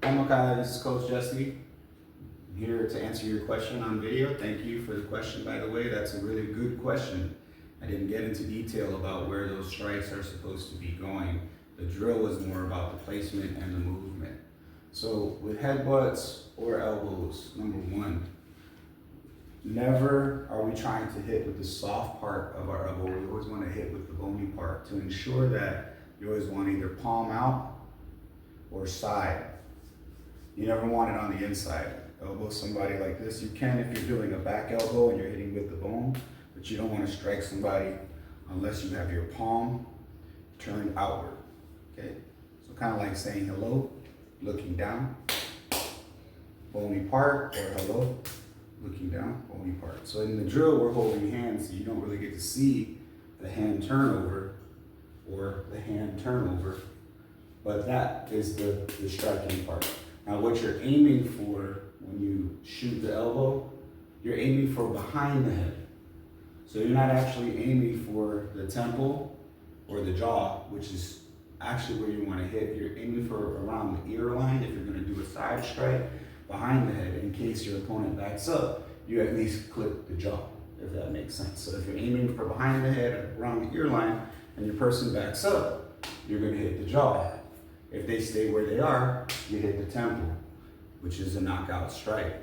Hi Makai, this is Coach Jesse. I'm here to answer your question on video. Thank you for the question, by the way. That's a really good question. I didn't get into detail about where those strikes are supposed to be going. The drill was more about the placement and the movement. So with headbutts or elbows, number one, never are we trying to hit with the soft part of our elbow. We always want to hit with the bony part to ensure that you always want either palm out or side. You never want it on the inside. Elbow somebody like this. You can if you're doing a back elbow and you're hitting with the bone, but you don't want to strike somebody unless you have your palm turned outward. Okay? So kind of like saying hello, looking down, bony part, or hello, looking down, bony part. So in the drill, we're holding hands, so you don't really get to see the hand turnover or the hand turnover, but that is the striking part. Now what you're aiming for when you shoot the elbow, you're aiming for behind the head. So you're not actually aiming for the temple or the jaw, which is actually where you want to hit. You're aiming for around the ear line if you're going to do a side strike behind the head. In case your opponent backs up, you at least clip the jaw, if that makes sense. So if you're aiming for behind the head, around the ear line, and your person backs up, you're going to hit the jaw. If they stay where they are, you hit the temple, which is a knockout strike.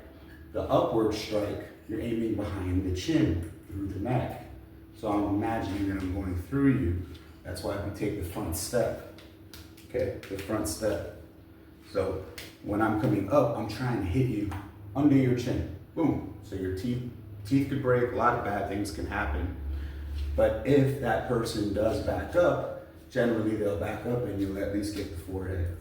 The upward strike, you're aiming behind the chin, through the neck. So I'm imagining that I'm going through you. That's why we take the front step, okay? The front step. So when I'm coming up, I'm trying to hit you under your chin, boom. So your teeth could break, a lot of bad things can happen. But if that person does back up, generally they'll back up and you'll at least get the forehead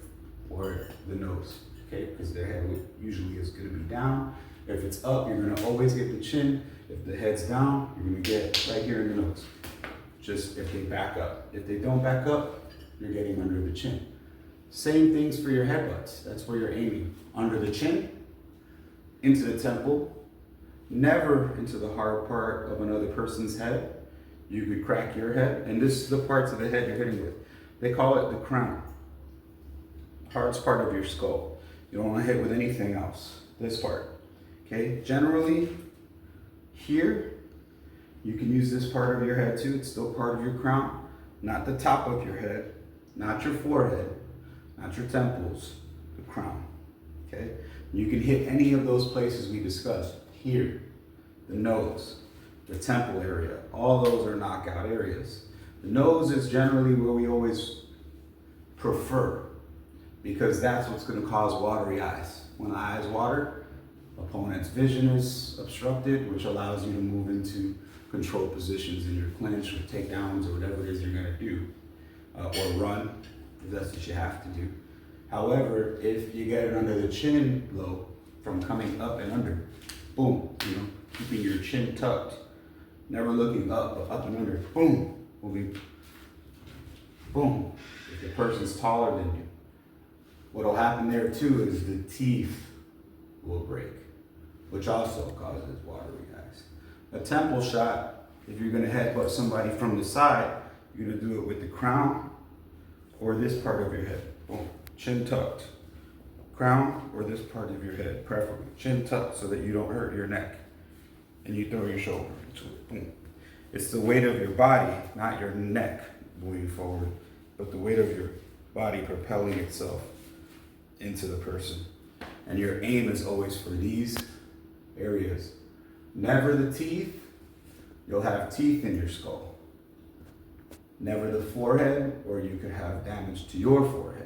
or the nose, okay? Because their head usually is gonna be down. If it's up, you're gonna always get the chin. If the head's down, you're gonna get right here in the nose. Just if they back up. If they don't back up, you're getting under the chin. Same things for your headbutts. That's where you're aiming. Under the chin, into the temple, never into the hard part of another person's head. You could crack your head, and this is the parts of the head you're hitting with. They call it the crown. Hardest part of your skull. You don't want to hit with anything else. This part, okay? Generally, here, you can use this part of your head too. It's still part of your crown. Not the top of your head, not your forehead, not your temples, the crown, okay? You can hit any of those places we discussed. Here, the nose, the temple area, all those are knockout areas. The nose is generally where we always prefer because that's what's gonna cause watery eyes. When the eyes water, opponent's vision is obstructed, which allows you to move into control positions in your clinch or takedowns or whatever it is you're gonna do, or run, if that's what you have to do. However, if you get it under the chin low from coming up and under, boom, keeping your chin tucked, never looking up, but up and under, boom, moving, boom. If the person's taller than you, what'll happen there too is the teeth will break, which also causes watery eyes. A temple shot, if you're gonna headbutt somebody from the side, you're gonna do it with the crown or this part of your head. Boom, chin tucked. Crown or this part of your head, preferably. Chin tucked so that you don't hurt your neck. And you throw your shoulder into it, boom. It's the weight of your body, not your neck moving forward, but the weight of your body propelling itself into the person. And your aim is always for these areas. Never the teeth. You'll have teeth in your skull. Never the forehead, or you could have damage to your forehead.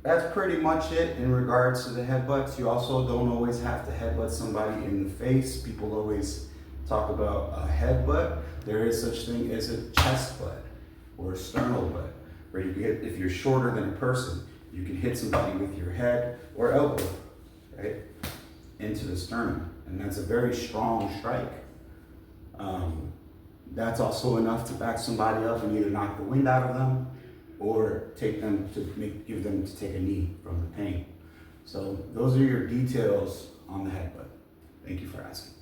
That's pretty much it in regards to the headbutts. You also don't always have to headbutt somebody in the face. People always talk about a headbutt. There is such thing as a chest butt or a sternal butt, where you can hit, if you're shorter than a person, you can hit somebody with your head or elbow, right, into the sternum. And that's a very strong strike. That's also enough to back somebody up and either knock the wind out of them or take them to give them to take a knee from the pain. So those are your details on the headbutt. Thank you for asking.